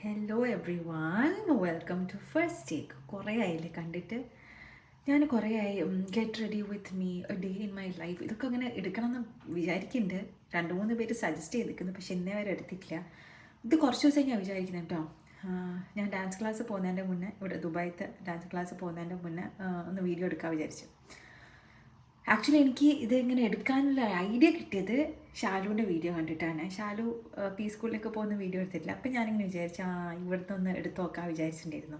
Hello everyone, welcome to first take. കുറേ ആയില്ലേ കണ്ടിട്ട്. ഞാൻ കുറേ ആയി get ready with me a day in my life. ഇതൊക്കെ അങ്ങനെ എടുക്കണമെന്ന് വിചാരിക്കുന്നുണ്ട്. 2-3 പേര് സജസ്റ്റ് ചെയ്തിരിക്കുന്നു, പക്ഷെ എന്നെ വരെ എടുത്തിട്ടില്ല. ഇത് കുറച്ച് ദിവസമായി ഞാൻ വിചാരിക്കുന്നത് കേട്ടോ. ഞാൻ ഡാൻസ് ക്ലാസ് പോകുന്നതിൻ്റെ മുന്നേ, ഇവിടെ ദുബായത്തെ ഡാൻസ് ക്ലാസ് പോകുന്നതിൻ്റെ മുന്നേ ഒന്ന് വീഡിയോ എടുക്കാൻ വിചാരിച്ചു. ആക്ച്വലി എനിക്ക് ഇതിങ്ങനെ എടുക്കാനുള്ള ഐഡിയ കിട്ടിയത് ഷാലുവിൻ്റെ വീഡിയോ കണ്ടിട്ടാണ്. ഷാലു പി സ്കൂളിലേക്ക് പോകുന്ന വീഡിയോ എടുത്തിട്ടില്ല. അപ്പം ഞാനിങ്ങനെ വിചാരിച്ചു ഇവിടുത്തെ ഒന്ന് എടുത്ത് നോക്കാൻ വിചാരിച്ചിട്ടുണ്ടായിരുന്നു.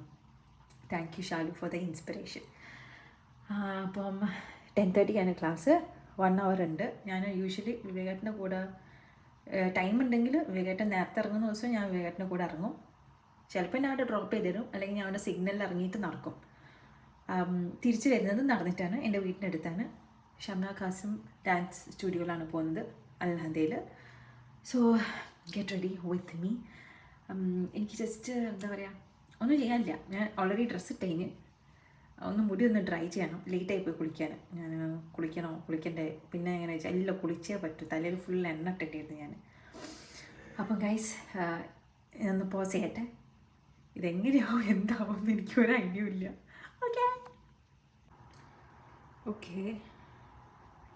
Thank you Shalu for the inspiration. അപ്പം 10:30 ക്ലാസ്, 1 hour ഉണ്ട്. ഞാൻ യൂഷ്വലി വിവേകേട്ടൻ്റെ കൂടെ ടൈം ഉണ്ടെങ്കിൽ വിവേകേട്ടൻ നേരത്തെ ഇറങ്ങുന്ന ദിവസം ഞാൻ വിവേകേട്ടൻ്റെ കൂടെ ഇറങ്ങും. ചിലപ്പോൾ ഞാൻ അവിടെ ഡ്രോപ്പ് ചെയ്ത് തരും, അല്ലെങ്കിൽ ഞാൻ അവിടെ സിഗ്നലിൽ ഇറങ്ങിയിട്ട് നടക്കും. തിരിച്ച് വരുന്നത് നടന്നിട്ടാണ്. എൻ്റെ വീട്ടിനടുത്താണ്. ഷംന ഖാസിം ഡാൻസ് സ്റ്റുഡിയോയിലാണ് പോകുന്നത്, അൽഹദയിൽ. So get ready with me. എനിക്ക് ജസ്റ്റ് എന്താ പറയുക, ഒന്നും ചെയ്യാനില്ല. ഞാൻ ഓൾറെഡി ഡ്രസ്സ് ഇട്ടതിന് ഒന്ന് മുടി ഒന്ന് ഡ്രൈ ചെയ്യണം. ലേറ്റായി പോയി കുളിക്കാൻ. ഞാൻ കുളിക്കണ്ടേ, പിന്നെ എങ്ങനെ വെച്ചാൽ എല്ലാം കുളിച്ചേ പറ്റൂ. തലയിൽ ഫുൾ എണ്ണ ഇട്ടിട്ടായിരുന്നു ഞാൻ. അപ്പം ഗൈസ്, ഒന്ന് പോസ് ചെയ്യട്ടെ. ഇതെങ്ങനെയാവും എന്താവും എന്ന് എനിക്കൊരു ഐഡിയ ഇല്ല. ഓക്കെ,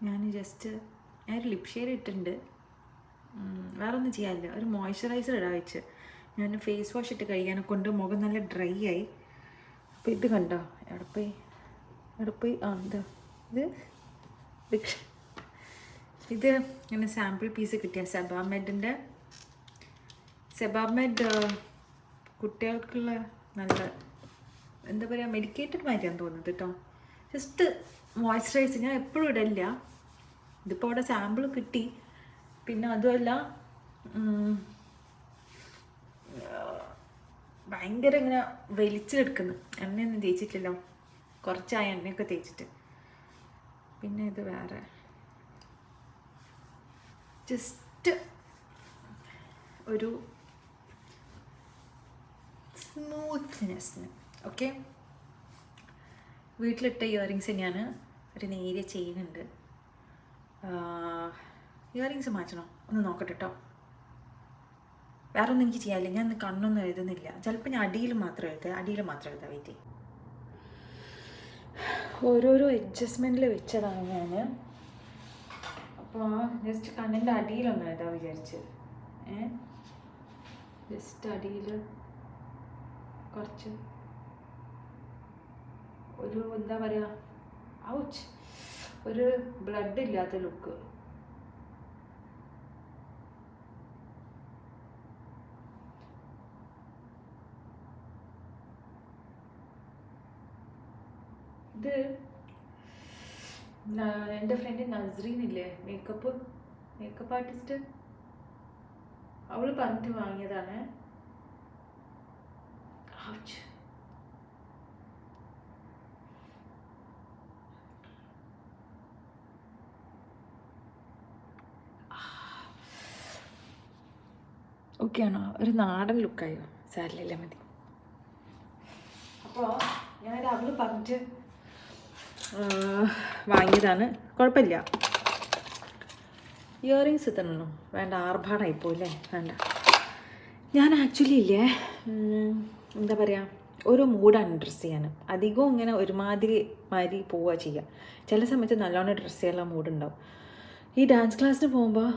ഞാൻ ഒരു ലിപ് ഷെയ്ഡ് ഇട്ടിട്ടുണ്ട്. വേറെ ഒന്നും ചെയ്യാനില്ല. ഒരു മോയ്സ്ചറൈസർ ഇടാൻ വെച്ച് ഞാൻ ഫേസ് വാഷ് ഇട്ട് കഴിയാനെ കൊണ്ട് മുഖം നല്ല ഡ്രൈ ആയി. അപ്പോൾ ഇത് കണ്ടോ, എവിടെ പോയി ഇത് ഇങ്ങനെ സാമ്പിൾ പീസ് കിട്ടിയ സെബാമെഡ് കുട്ടികൾക്കുള്ള നല്ല എന്താ പറയുക, മെഡിക്കേറ്റഡ് മാതിരിയാന്ന് തോന്നുന്നത് കേട്ടോ. ജസ്റ്റ് മോയ്സ്ചറൈസർ ഞാൻ എപ്പോഴും ഇടില്ല. ഇതിപ്പോൾ അവിടെ സാമ്പിൾ കിട്ടി. പിന്നെ അതുമല്ല, ഭയങ്കര ഇങ്ങനെ വലിച്ചെടുക്കുന്നു. എണ്ണയൊന്നും തേച്ചിട്ടില്ലല്ലോ, കുറച്ചായ എണ്ണയൊക്കെ തേച്ചിട്ട്. പിന്നെ ഇത് വേറെ ജസ്റ്റ് ഒരു സ്മൂത്ത്നെസ്സിന്. ഓക്കെ, വീട്ടിലിട്ട ഇയറിങ്സ് തന്നെയാണ്. ഒരു നേരിയ ചെയിനുണ്ട്. ഇയറിങ്സ് മാറ്റണോ ഒന്ന് നോക്കട്ടെ കേട്ടോ. വേറെ ഒന്നും എനിക്ക് ചെയ്യാനില്ല. ഞാൻ ഇന്ന് കണ്ണൊന്നും എഴുതുന്നില്ല. ചിലപ്പോൾ ഞാൻ അടിയിൽ മാത്രം എഴുതാം. വെയിറ്റ് ഓരോരോ അഡ്ജസ്റ്റ്മെൻറ്റിൽ വെച്ചതാണ് ഞാൻ. അപ്പോൾ ജസ്റ്റ് കണ്ണിൻ്റെ അടിയിലൊന്നും എഴുതാൻ വിചാരിച്ച്. ജസ്റ്റ് അടിയിൽ കുറച്ച് ഒരു എന്താ പറയുക, ഒരു ബ്ലഡ് ഇല്ലാത്ത ലുക്ക്. ഇത് എൻ്റെ ഫ്രണ്ട് നസ്രീൻ ഇല്ലേ, മേക്കപ്പ് ആർട്ടിസ്റ്റ്, അവൾ പറഞ്ഞിട്ട് വാങ്ങിയതാണ്. ഓക്കെ ആണോ? ഒരു നാടൻ ലുക്കായോ? സാരില്ല, മതി. അപ്പോൾ ഞാൻ അവള് പറഞ്ഞിട്ട് വാങ്ങിയതാണ്. കുഴപ്പമില്ല. ഇയറിങ്സ് തരണോ? വേണ്ട, ആർഭാടായിപ്പോയില്ലേ, വേണ്ട. ഞാൻ ആക്ച്വലി ഇല്ലേ, എന്താ പറയുക, ഓരോ മൂഡാണ് ഡ്രസ്സ് ചെയ്യാൻ. അധികവും ഇങ്ങനെ ഒരുമാതിരി പോവുക ചെയ്യുക. ചില സമയത്ത് നല്ലോണം ഡ്രസ്സ് ചെയ്യാനുള്ള മൂഡുണ്ടാവും. ഈ ഡാൻസ് ക്ലാസ്സിന് പോകുമ്പോൾ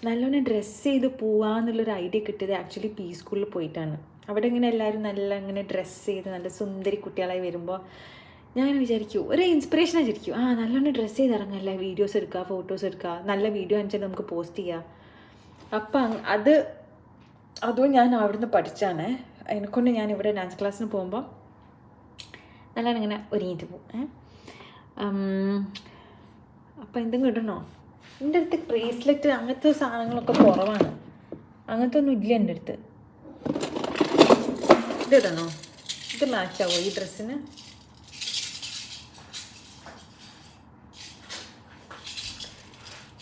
നല്ലോണം ഡ്രസ്സ് ചെയ്ത് പോവാന്നുള്ളൊരു ഐഡിയ കിട്ടിയത് ആക്ച്വലി പി സ്കൂളിൽ പോയിട്ടാണ്. അവിടെ ഇങ്ങനെ എല്ലാവരും നല്ല ഇങ്ങനെ ഡ്രസ്സ് ചെയ്ത് നല്ല സുന്ദരി കുട്ടികളായി വരുമ്പോൾ ഞാൻ വിചാരിക്കും, ഒരു ഇൻസ്പിറേഷനാണ് ശരിക്കും. നല്ലോണം ഡ്രസ്സ് ചെയ്ത് ഇറങ്ങല്ലേ, വീഡിയോസ് എടുക്കുക, ഫോട്ടോസ് എടുക്കുക, നല്ല വീഡിയോ അയച്ചാൽ നമുക്ക് പോസ്റ്റ് ചെയ്യാം. അപ്പം അതും ഞാൻ അവിടുന്ന് പഠിച്ചാണ്. അതിനെക്കൊണ്ട് ഞാൻ ഇവിടെ ഡാൻസ് ക്ലാസ്സിന് പോകുമ്പോൾ നല്ലോണം ഇങ്ങനെ ഒരുങ്ങിയിട്ട് പോകും. അപ്പം എന്തെങ്കിലും ഇടണോ? എൻ്റെ അടുത്ത് ബ്രേസ്ലെറ്റ് അങ്ങനത്തെ സാധനങ്ങളൊക്കെ കുറവാണ്. അങ്ങനത്തെ ഒന്നും ഇല്ല എൻ്റെ അടുത്ത്. ഇതിടണോ? ഇത് മാച്ചാവോ ഈ ഡ്രസ്സിന്?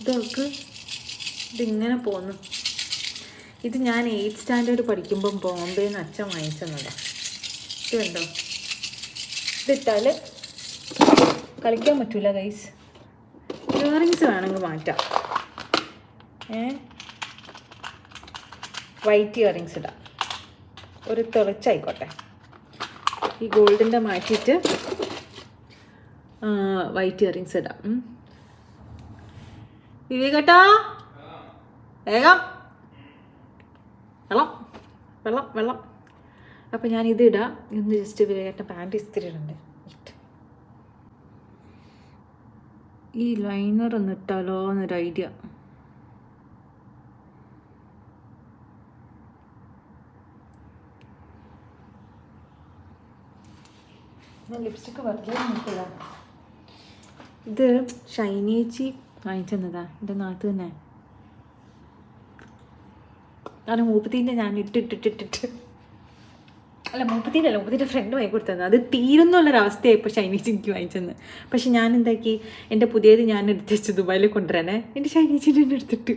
ഇതൊക്കെ ഇതിങ്ങനെ പോന്നു. ഇത് ഞാൻ 8th സ്റ്റാൻഡേർഡ് പഠിക്കുമ്പം ബോംബെയിൽ നിന്ന് അച്ഛൻ വാങ്ങിച്ചതാണ്. ഇത് കണ്ടോ? ഇതിട്ടാൽ കളിക്കാൻ പറ്റൂല ഗൈസ്. ഇയറിങ്സ് വേണമെങ്കിൽ മാറ്റാം. വൈറ്റ് ഇയറിങ്സ് ഇടാം. ഒരു തെളിച്ചായിക്കോട്ടെ. ഈ ഗോൾഡിൻ്റെ മാറ്റിയിട്ട് വൈറ്റ് ഇയറിങ്സ് ഇടാം. വിവേകേട്ടാ വേഗം വെള്ളം വെള്ളം വെള്ളം. അപ്പം ഞാനിത് ഇടാം. ഇന്ന് ജസ്റ്റ് വിവേകേട്ട പാൻറ്റ് ഇസ്തിരി ഇടണ്ടേ. ഈ ലൈനർ ഒന്ന് ഇട്ടാലോ എന്നൊരു ഐഡിയ. ഞാൻ ലിപ്സ്റ്റിക്ക് വെറുതെ നോക്കില്ല. ഇത് ഷൈനേച്ചി വാങ്ങിച്ചെന്നതാ എൻ്റെ നാട്ടിൽ തന്നെ. കാരണം മൂപ്പത്തീൻ്റെ ഞാൻ ഇട്ടിട്ടിട്ടിട്ടിട്ട് അല്ല മൂപ്പത്തീൻ്റെ ഫ്രണ്ട് വാങ്ങി കൊടുത്തത്. അത് തീരുന്നുള്ളൊരവസ്ഥയായി ഇപ്പോൾ ഷൈനേച്ചി എനിക്ക് വാങ്ങിച്ചെന്ന്. പക്ഷെ ഞാൻ എന്താക്കി, എൻ്റെ പുതിയത് ഞാൻ എടുത്ത് വെച്ച് ദുബായിൽ കൊണ്ടുവരാനേ എൻ്റെ ഷൈനേച്ചിൻ്റെ തന്നെ എടുത്തിട്ട്.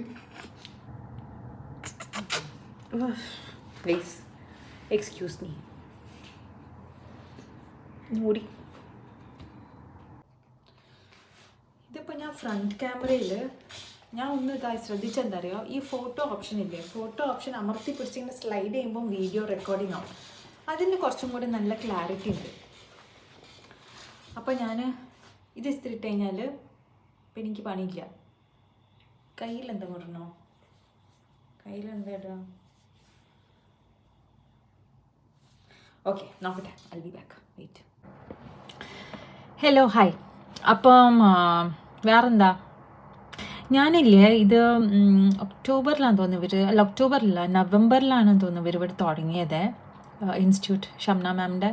Please excuse me. മൂടി. ഇതിപ്പോൾ ഞാൻ ഫ്രണ്ട് ക്യാമറയിൽ ഞാൻ ഒന്ന് ഇതായി ശ്രദ്ധിച്ചെന്താ അറിയോ, ഈ ഫോട്ടോ ഓപ്ഷൻ ഇല്ലേ, ഫോട്ടോ ഓപ്ഷൻ അമർത്തി പിടിച്ചിങ്ങനെ സ്ലൈഡ് ചെയ്യുമ്പോൾ വീഡിയോ റെക്കോർഡിംഗ് ആവും. അതിന് കുറച്ചും കൂടി നല്ല ക്ലാരിറ്റി ഉണ്ട്. അപ്പോൾ ഞാൻ ഇത് ഇസ്തിരിട്ട് കഴിഞ്ഞാൽ ഇപ്പം എനിക്ക് പണിയില്ല. കയ്യിലെന്താ കൊണ്ടോ, കയ്യിലെന്താ ഇടാം. ഓക്കെ നോക്കട്ടെ, I be back, wait. Hello hi. അപ്പം വേറെന്താ, ഞാനില്ലേ ഇത് ഒക്ടോബറിലാണെന്ന് തോന്നുന്നു ഇവർ, അല്ല ഒക്ടോബറിലല്ല നവംബറിലാണെന്ന് തോന്നുന്നു ഇവർ ഇവിടെ തുടങ്ങിയത് ഇൻസ്റ്റിറ്റ്യൂട്ട്, ഷംന മാമിൻ്റെ.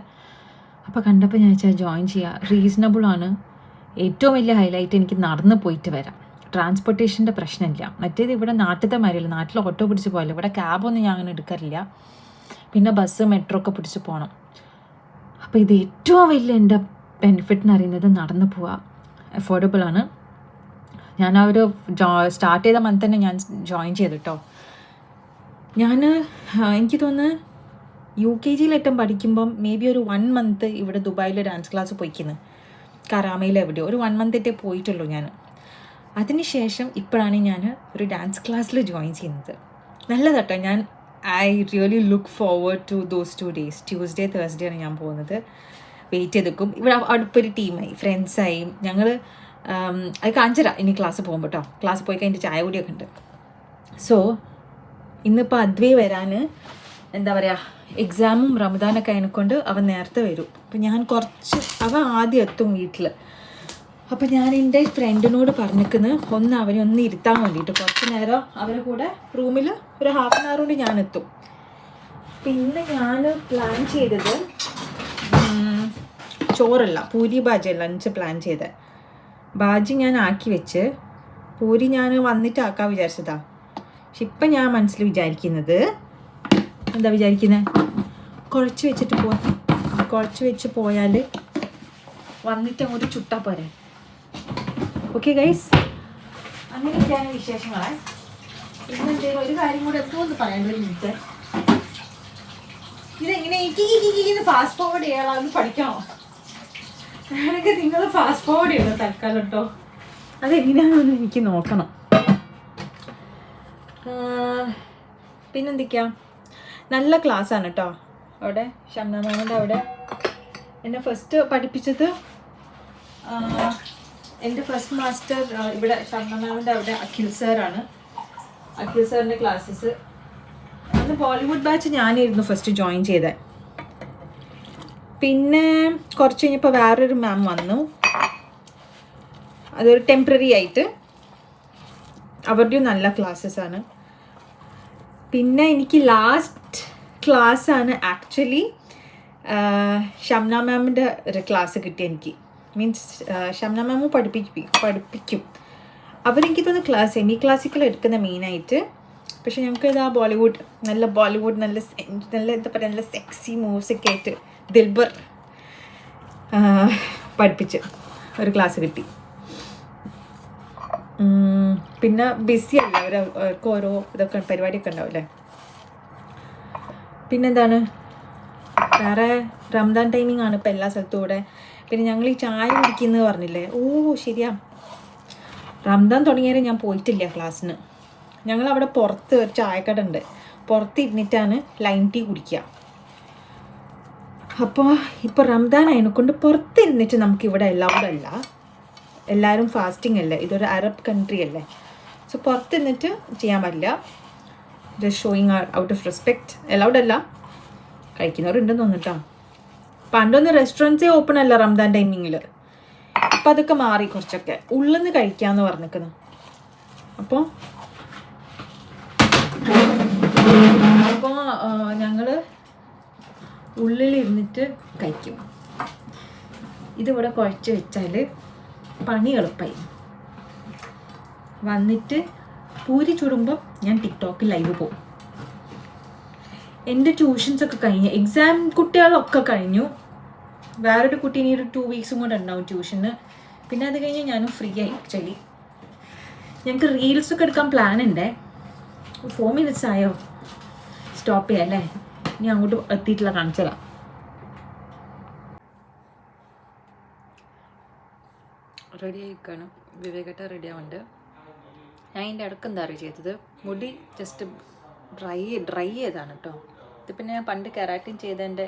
അപ്പോൾ കണ്ടപ്പോൾ ഞാൻ വെച്ചാൽ ജോയിൻ ചെയ്യുക. റീസണബിളാണ്. ഏറ്റവും വലിയ ഹൈലൈറ്റ് എനിക്ക് നടന്ന് പോയിട്ട് വരാം, ട്രാൻസ്പോർട്ടേഷൻ്റെ പ്രശ്നമില്ല. മറ്റേത് ഇവിടെ നാട്ടിലത്തെ മാതിരിയല്ല, നാട്ടിൽ ഓട്ടോ പിടിച്ച് പോകല്ല, ഇവിടെ ക്യാബൊന്നും ഞാൻ അങ്ങനെ എടുക്കാറില്ല. പിന്നെ ബസ് മെട്രോ ഒക്കെ പിടിച്ച് പോകണം. അപ്പോൾ ഇത് ഏറ്റവും വലിയ എൻ്റെ ബെനിഫിറ്റ് എന്ന് പറയുന്നത് നടന്ന് പോവുക, അഫോർഡബിളാണ്. ഞാൻ ആ ഒരു സ്റ്റാർട്ട് ചെയ്ത മന്ത് തന്നെ ഞാൻ ജോയിൻ ചെയ്തു കേട്ടോ. എനിക്ക് തോന്നുന്നു UKG പഠിക്കുമ്പം മേ ബി ഒരു 1 മന്ത് ഇവിടെ ദുബായിൽ ഡാൻസ് ക്ലാസ് പോയിക്കുന്നു, കറാമയിൽ എവിടെയോ ഒരു 1 മന്തേ പോയിട്ടുള്ളൂ ഞാൻ. അതിനുശേഷം ഇപ്പോഴാണ് ഞാൻ ഒരു ഡാൻസ് ക്ലാസ്സിൽ ജോയിൻ ചെയ്യുന്നത്. നല്ലതാട്ടോ. I really look forward to those 2 days. Tuesday Thursday ആണ് ഞാൻ പോകുന്നത്. വെയിറ്റ് ചെയ്ത് നിൽക്കും. ഇവിടെ അടുത്തൊരു ടീമായി, ഫ്രണ്ട്സായി ഞങ്ങൾ. അത് കാണിച്ചര ഇനി ക്ലാസ് പോകുമ്പോൾ കേട്ടോ. ക്ലാസ് പോയി കഴിഞ്ഞിട്ട് ചായ കൂടിയൊക്കെ ഉണ്ട്. സോ ഇന്നിപ്പോൾ അദ്വൈ വരാൻ എന്താ പറയുക, എക്സാമും റമദാനൊക്കെ അതിനെക്കൊണ്ട് അവൻ നേരത്തെ വരും. അപ്പം ഞാൻ അവൻ ആദ്യം എത്തും വീട്ടിൽ. അപ്പം ഞാൻ എൻ്റെ ഫ്രണ്ടിനോട് പറഞ്ഞിരിക്കുന്നത് അവനെ ഒന്ന് ഇരുത്താൻ വേണ്ടിയിട്ട് കുറച്ച് നേരം അവരുടെ കൂടെ റൂമിൽ ഒരു ½ hour കൊണ്ട് ഞാൻ എത്തും. പിന്നെ ഞാൻ പ്ലാൻ ചെയ്തത് ചോറല്ല, പൂരി ബാജി ലഞ്ച് പ്ലാൻ ചെയ്തത്. ബാജി ഞാൻ ആക്കി വെച്ച്, പൂരി ഞാൻ വന്നിട്ട് ആക്കാൻ വിചാരിച്ചതാ. പക്ഷെ ഇപ്പം ഞാൻ മനസ്സിൽ വിചാരിക്കുന്നത് എന്താ വിചാരിക്കുന്നത്, കുഴച്ച് വെച്ച് പോയാൽ വന്നിട്ട് അങ്ങോട്ട് ചുട്ടാ പോരെ. ഓക്കെ ഗൈസ്, അങ്ങനെയൊക്കെയാണ് വിശേഷങ്ങളെ. പിന്നെ ഒരു കാര്യം കൂടെ എപ്പോഴൊന്ന് പറയാൻ ഒരു മിനിറ്റ്. ഇതെങ്ങനെ എനിക്ക് ഫാസ്റ്റ് ഫോർവേഡ് ചെയ്യാൻ പഠിക്കണോ? ഞാനൊക്കെ നിങ്ങൾ ഫാസ്റ്റ് ഫോർവേഡ് ചെയ്യണം തൽക്കാലം കേട്ടോ. അതെങ്ങനെയാണെന്ന് എനിക്ക് നോക്കണം. പിന്നെന്തൊക്കെയാ, നല്ല ക്ലാസ്സാണ് കേട്ടോ അവിടെ ഷംന മാമിൻ്റെ അവിടെ. എന്നെ ഫസ്റ്റ് പഠിപ്പിച്ചത് എൻ്റെ ഫസ്റ്റ് മാസ്റ്റർ ഇവിടെ ഷംന മാമിൻ്റെ അവിടെ അഖിൽ സാറാണ്. അഖിൽ സാറിൻ്റെ ക്ലാസ്സസ്. അന്ന് ബോളിവുഡ് ബാച്ച് ഞാനായിരുന്നു ഫസ്റ്റ് ജോയിൻ ചെയ്തത്. പിന്നെ കുറച്ച് കഴിഞ്ഞപ്പോൾ വേറൊരു മാം വന്നു, അതൊരു ടെമ്പററി ആയിട്ട്. അവരുടെയും നല്ല ക്ലാസ്സസാണ്. പിന്നെ എനിക്ക് ലാസ്റ്റ് ക്ലാസ്സാണ് ആക്ച്വലി ഷംന മാമിൻ്റെ ഒരു ക്ലാസ് കിട്ടി എനിക്ക്. മീൻസ് ഷംന മാമും പഠിപ്പിക്കും. അവരെനിക്ക് തോന്നുന്നു സെമി ക്ലാസിക്കൽ എടുക്കുന്ന മെയിനായിട്ട്. പക്ഷെ ഞങ്ങൾക്ക് ഇതാ ബോളിവുഡ് നല്ല എന്താ പറയുക, നല്ല സെക്സി മൂവ്സൊക്കെ ആയിട്ട് ദിൽബർ പഠിപ്പിച്ച് ഒരു ക്ലാസ് കിട്ടി. പിന്നെ ബിസി അല്ല അവർക്ക് ഓരോ ഇതൊക്കെ പരിപാടിയൊക്കെ ഉണ്ടാവില്ലേ. പിന്നെന്താണ്, വേറെ റംദാൻ ടൈമിംഗ് ആണ് ഇപ്പോൾ എല്ലാ സ്ഥലത്തും കൂടെ. പിന്നെ ഞങ്ങൾ ഈ ചായ കുടിക്കുന്നത് പറഞ്ഞില്ലേ, ശരിയാ, റംദാൻ തുടങ്ങിയാലും ഞാൻ പോയിട്ടില്ല ക്ലാസ്സിന്. ഞങ്ങളവിടെ പുറത്ത് ഒരു ചായക്കട ഉണ്ട്, പുറത്ത് ഇരുന്നിട്ടാണ് ലൈം ടീ കുടിക്കുക. അപ്പോൾ ഇപ്പോൾ റംദാൻ അതിനെക്കൊണ്ട് പുറത്തിരുന്നിട്ട് നമുക്കിവിടെ അലൗഡ് അല്ല. എല്ലാവരും ഫാസ്റ്റിംഗ് അല്ലേ, ഇതൊരു അറബ് കൺട്രി അല്ലേ. സോ പുറത്തിരുന്നിട്ട് ചെയ്യാൻ പറ്റില്ല. Just showing out of respect. Allowed അല്ല. കഴിക്കുന്നവരുണ്ടെന്ന് തോന്നിട്ടോ. പണ്ടൊന്നും റെസ്റ്റോറൻറ്റ്സേ ഓപ്പൺ അല്ല റംദാൻ ടൈമിങ്ങിൽ. അപ്പം അതൊക്കെ മാറി കുറച്ചൊക്കെ. ഉള്ളിൽ നിന്ന് കഴിക്കാമെന്ന് പറഞ്ഞിരിക്കുന്നു. അപ്പോൾ ഞങ്ങൾ ഉള്ളിലിരുന്നിട്ട് കഴിക്കും. ഇതിവിടെ കുഴച്ച് വെച്ചാൽ പണി എളുപ്പമായി. വന്നിട്ട് പൂരി ചുടുമ്പം ഞാൻ ടിക്ടോക്കിൽ ലൈവ് പോകും. എൻ്റെ ട്യൂഷൻസൊക്കെ കഴിഞ്ഞു, എക്സാം കുട്ടികളൊക്കെ കഴിഞ്ഞു. വേറൊരു കുട്ടി ഇനി ഒരു 2 വീക്സും കൂടെ ഉണ്ടാവും ട്യൂഷന്. പിന്നെ അത് കഴിഞ്ഞ് ഞാനും ഫ്രീ ആയി. ആക്ച്വലി ഞങ്ങൾക്ക് റീൽസൊക്കെ എടുക്കാൻ പ്ലാൻ ഉണ്ടേ. 4 minutes ആയോ? സ്റ്റോപ്പ് ചെയ്യാം അല്ലേ? ഇനി അങ്ങോട്ട് എത്തിയിട്ടില്ല, കാണിച്ചതാ. റെഡി ആയിക്കാണ്. വിവേകട്ട റെഡി ആവുന്നുണ്ട്. ഞാൻ ഇതിൻ്റെ ഇടയ്ക്ക് എന്താ അറിയുക ചെയ്തത്, മുടി ജസ്റ്റ് ഡ്രൈ ചെയ്താണ് കേട്ടോ. ഇത് പിന്നെ ഞാൻ പണ്ട് കെരാറ്റിൻ ചെയ്തതിൻ്റെ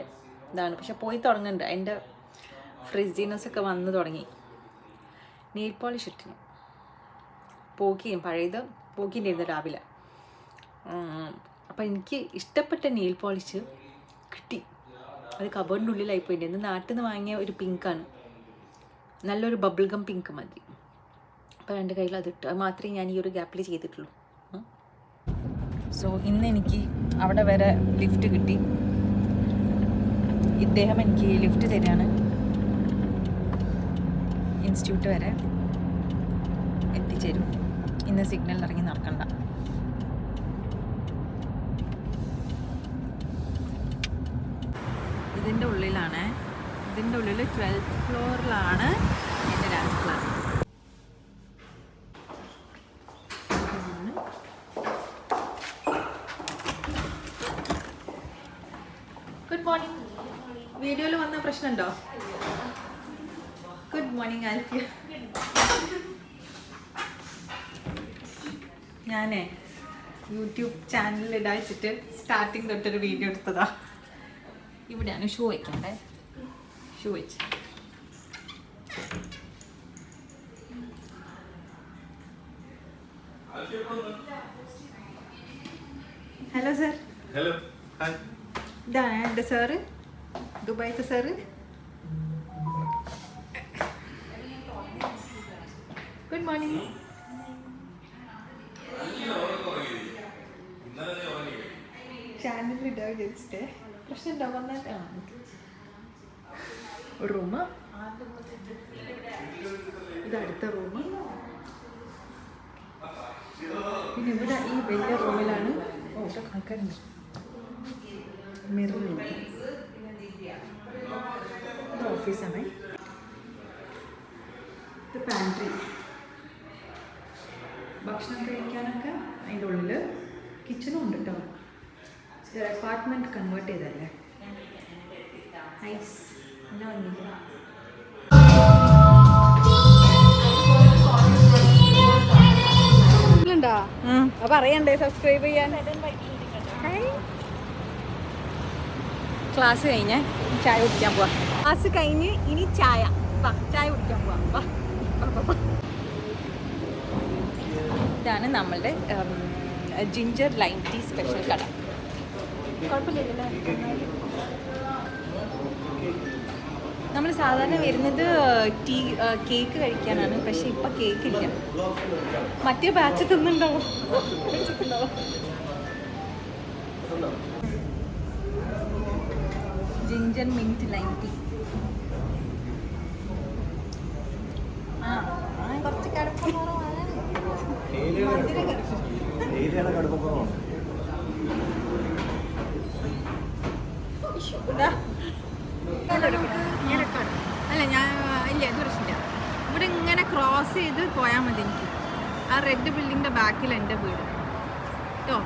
ഇതാണ്. പക്ഷെ പോയി തുടങ്ങുന്നുണ്ട്, അതിൻ്റെ ഫ്രിസിനെസ് ഒക്കെ വന്ന് തുടങ്ങി. നെയിൽ പോളിഷ് ഇട്ടിന് പോക്കിയും പഴയത് പോക്കിൻ്റെ ഇരുന്ന് രാവിലെ. അപ്പം എനിക്ക് ഇഷ്ടപ്പെട്ട നെയിൽ പോളിഷ് കിട്ടി. അത് കബറിൻ്റെ ഉള്ളിലായിപ്പോയി. ഇന്ന് നാട്ടിൽ നിന്ന് വാങ്ങിയ ഒരു പിങ്കാണ്, നല്ലൊരു ബബിൾ ഗം പിങ്ക് മതി. അപ്പോൾ എൻ്റെ കയ്യിൽ അതിട്ട്. അത് മാത്രമേ ഞാൻ ഈ ഒരു ഗ്യാപ്പിൽ ചെയ്തിട്ടുള്ളൂ. സോ ഇന്ന് എനിക്ക് അവിടെ വരെ ലിഫ്റ്റ് കിട്ടി. ഇദ്ദേഹം എനിക്ക് ലിഫ്റ്റ് തരികയാണ്. ഇൻസ്റ്റിറ്റ്യൂട്ട് വരെ എത്തിച്ചേരും. ഇന്ന് സിഗ്നലിൽ ഇറങ്ങി നടക്കണ്ട. ഇതിൻ്റെ ഉള്ളിലാണ്, ഇതിൻ്റെ ഉള്ളിൽ 12th ഫ്ലോറിലാണ് എൻ്റെ ഡാൻസ് ക്ലാസ്. Good morning. വീഡിയോയിൽ വന്ന പ്രശ്നമുണ്ടോ? Good morning Alfiya. ഞാനേ യൂട്യൂബ് ചാനലിൽ ഇടാച്ചിട്ട് സ്റ്റാർട്ടിങ് തൊട്ടൊരു വീഡിയോ എടുത്തതാ. ഇവിടെയാണ് ഷൂ വയ്ക്കണ്ടേ. ഷൂ വെച്ച് ഹലോ സർ. Hello, hi. ഇതാണ് എൻ്റെ സാറ്, ദുബായിത്തെ സാറ്. Good morning. ചാനലിൽ ഇടാൻ വിചാരിച്ചിട്ടേ. പ്രശ്നം ഉണ്ടോ? വന്നിട്ട് റൂമ്, ഇത് അടുത്ത റൂമ്. പിന്നെ ഇവിടെ ഈ വലിയ റൂമിലാണ് ഇവിടെ ആൾക്കാരുണ്ട്. മിറർ, ഇത് ഓഫീസാണ്. ഇത് പാൻട്രി, ഭക്ഷണം കഴിക്കാനൊക്കെ അതിൻ്റെ ഉള്ളിൽ. കിച്ചണും ഉണ്ട് കേട്ടോ. അപ്പാർട്ട്മെൻറ്റ് കൺവേർട്ട് ചെയ്തല്ലേ. നൈസ്. എന്താ വന്നില്ല. പറയണ്ടേ സബ്സ്ക്രൈബ് ചെയ്യാൻ. ക്ലാസ് കഴിഞ്ഞ് ചായ കുടിക്കാൻ പോവാം. ക്ലാസ് കഴിഞ്ഞ് ഇനി ചായ ചായ കുടിക്കാൻ പോവാം. ഇതാണ് നമ്മളുടെ ജിഞ്ചർ ലൈം ടീ സ്പെഷ്യൽ കട. കുഴപ്പമില്ലല്ലോ. നമ്മൾ സാധാരണ വരുന്നത് ടീ കേക്ക് കഴിക്കാനാണ്. പക്ഷെ ഇപ്പം കേക്കില്ല. മറ്റേ ബാച്ച് തിന്നുണ്ടാവും. Ginger mint lime tea. കുറച്ച് കടുപ്പം അല്ല ഞാൻ ഇല്ല, ഇത് പ്രശ്നമില്ല. ഇവിടെ ഇങ്ങനെ ക്രോസ് ചെയ്ത് പോയാൽ മതി. എനിക്ക് ആ റെഡ് ബിൽഡിങ്ങിൻ്റെ ബാക്കിൽ എൻ്റെ വീട് കേട്ടോ.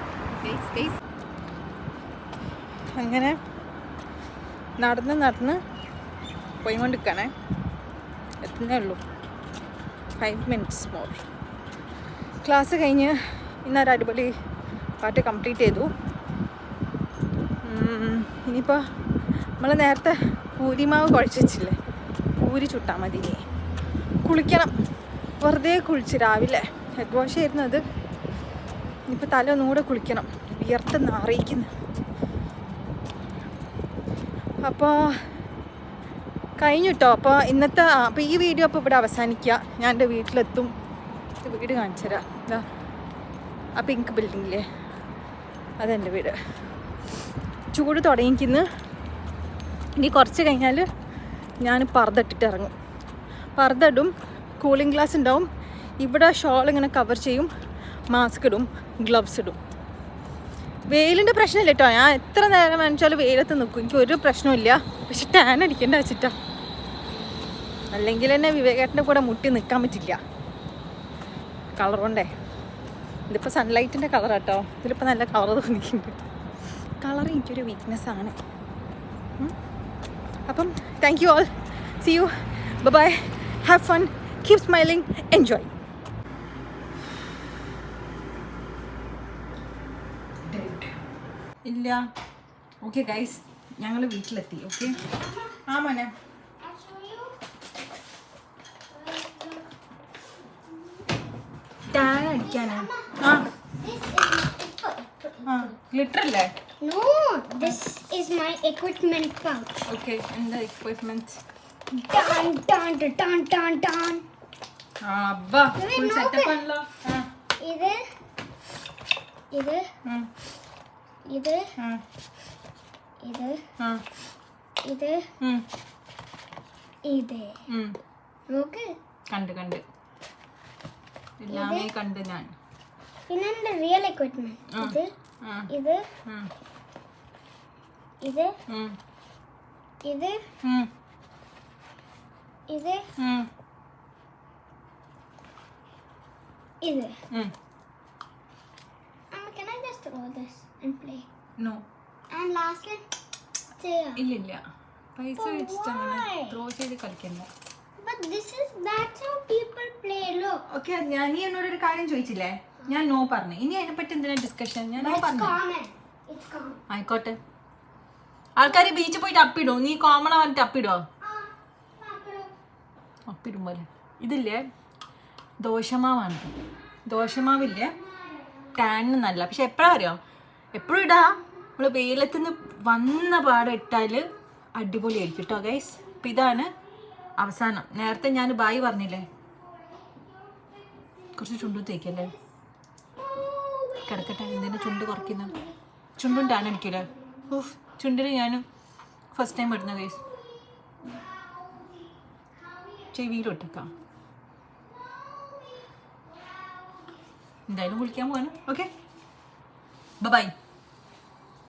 അങ്ങനെ നടന്ന് പോയിക്കൊണ്ടിരിക്കണേ. എത്തുന്നേ ഉള്ളൂ. 5 minutes മോർ. ക്ലാസ് കഴിഞ്ഞ് ഇന്നൊരു അടിപൊളി പാട്ട് കംപ്ലീറ്റ് ചെയ്തു. ഇനിയിപ്പോൾ നമ്മൾ നേരത്തെ പൂരിമാവ് കുഴച്ച് വെച്ചില്ലേ, പൂരി ചുട്ടാൽ മതി. കുളിക്കണം, വെറുതെ കുളിച്ച് രാവിലെ ഹെഡ് വാഷ് ചെയ്യുന്നത്. ഇനിയിപ്പോൾ തല ഒന്നുകൂടെ കുളിക്കണം, വിയർത്ത് അറിയിക്കുന്നു. അപ്പോൾ കഴിഞ്ഞു കേട്ടോ. അപ്പോൾ ഇന്നത്തെ അപ്പോൾ ഈ വീഡിയോ അപ്പോൾ ഇവിടെ അവസാനിക്കുക. ഞാൻ എൻ്റെ വീട്ടിലെത്തും, വീട് കാണിച്ചു തരാം. ഇതാ ആ പിങ്ക് ബിൽഡിങ്ങില്ലേ, അതെൻ്റെ വീട്. ചൂട് തുടങ്ങിക്കുന്നു. ഇനി കുറച്ച് കഴിഞ്ഞാൽ ഞാൻ പർദ്ദ ഇട്ടിട്ട് ഇറങ്ങും. പർദ്ദ ഇടും, കൂളിംഗ് ഗ്ലാസ് ഉണ്ടാവും, ഇവിടെ ഷോൾ ഇങ്ങനെ കവർ ചെയ്യും, മാസ്ക് ഇടും, ഗ്ലവ്സ് ഇടും. വെയിലിൻ്റെ പ്രശ്നമില്ല കേട്ടോ. ഞാൻ എത്ര നേരം വേണിച്ചാലും വെയിലത്ത് നിൽക്കും, എനിക്ക് ഒരു പ്രശ്നമില്ല. പക്ഷെ ടാൻ അടിക്കേണ്ട വെച്ചിട്ടാ, അല്ലെങ്കിൽ തന്നെ വിവേകേട്ടൻ്റെ കൂടെ മുട്ടി നിൽക്കാൻ പറ്റില്ല കളർ കൊണ്ടേ. ഇതിപ്പോൾ സൺലൈറ്റിൻ്റെ കളറാട്ടോ, ഇതിലിപ്പോൾ നല്ല കളർ തോന്നിക്കുന്നുണ്ട്. കളർ എനിക്കൊരു വീക്ക്നെസ്സാണ്. അപ്പം thank you all, see you, bye, have fun, keep smiling, enjoy. ഇല്ല, ഓക്കെ ഗൈസ്, ഞങ്ങൾ വീട്ടിലെത്തി. ഓക്കെ, ആ മോനെ ടാൻ അടിക്കാനാ. ആ ഗ്ലിറ്റർ അല്ലേ? No, this is my equipment pouch. Okay, എന്താ equipment? Dun dun dun dun dun dun. അബ്ബാ ഫുൾ സെറ്റപ്പ് ആണല്ലോ. ഇത് ഇത് ഇത് ഇത് ഇത് ഇത് നോക്ക്. കണ്ട് എല്ലാമേ കണ്ട് ഞാൻ. പിന്നെ എൻ്റെ റിയൽ എക്വിപ്മെന്റ് ഇത് ഇത് ഇത് ഇത് ഇത് ഇത്. Can I just throw this and play? No, And last one, there. ഇല്ലില്ല, പൈസ But വെച്ചിട്ട് അങ്ങനെ why? ത്രോ ചെയ്ത് കളിക്കണ്ട. But that's how people play. Look. Okay, ഞാൻ നീ എന്നോടൊരു കാര്യം ചോദിച്ചില്ലേ, ഞാൻ നോ പറഞ്ഞു. ഇനി അതിനെപ്പറ്റി എന്തിനാ ഡിസ്കഷൻ? ഞാൻ നോ It's പറഞ്ഞു. common. It's common. ആയിക്കോട്ടെ. ആൾക്കാർ ബീച്ചിൽ പോയിട്ട് അപ്പിടും, നീ കോമൺ പറഞ്ഞിട്ട് അപ്പിടുവോ? അപ്പിടും പോലെ. ഇതില്ലേ ദോശമാവാണ്. ദോശമാവില്ലേ ടാനിന് നല്ല, പക്ഷെ എപ്പോഴാ അറിയോ, എപ്പോഴും ഇടാ, നമ്മൾ വെയിലത്തുനിന്ന് വന്ന പാടെ ഇട്ടാൽ അടിപൊളിയായിരിക്കും കേട്ടോ ഗൈസ്. അപ്പം ഇതാണ് അവസാനം. നേരത്തെ ഞാൻ ബായി പറഞ്ഞില്ലേ, കുറച്ച് ചുണ്ടു തേക്കല്ലേ, കിടക്കട്ടെ. എന്തിനാ ചുണ്ട് കുറയ്ക്കുന്ന? ചുണ്ടും ടാൻ അടിക്കില്ലേ? ഓഹ്, ചുണ്ടിന് ഞാൻ ഫസ്റ്റ് ടൈം ഇടുന്ന ഗൈസ്. ചെവിയിലൊട്ടേക്കാം. എന്തായാലും കുളിക്കാൻ പോകാനും. Okay, by.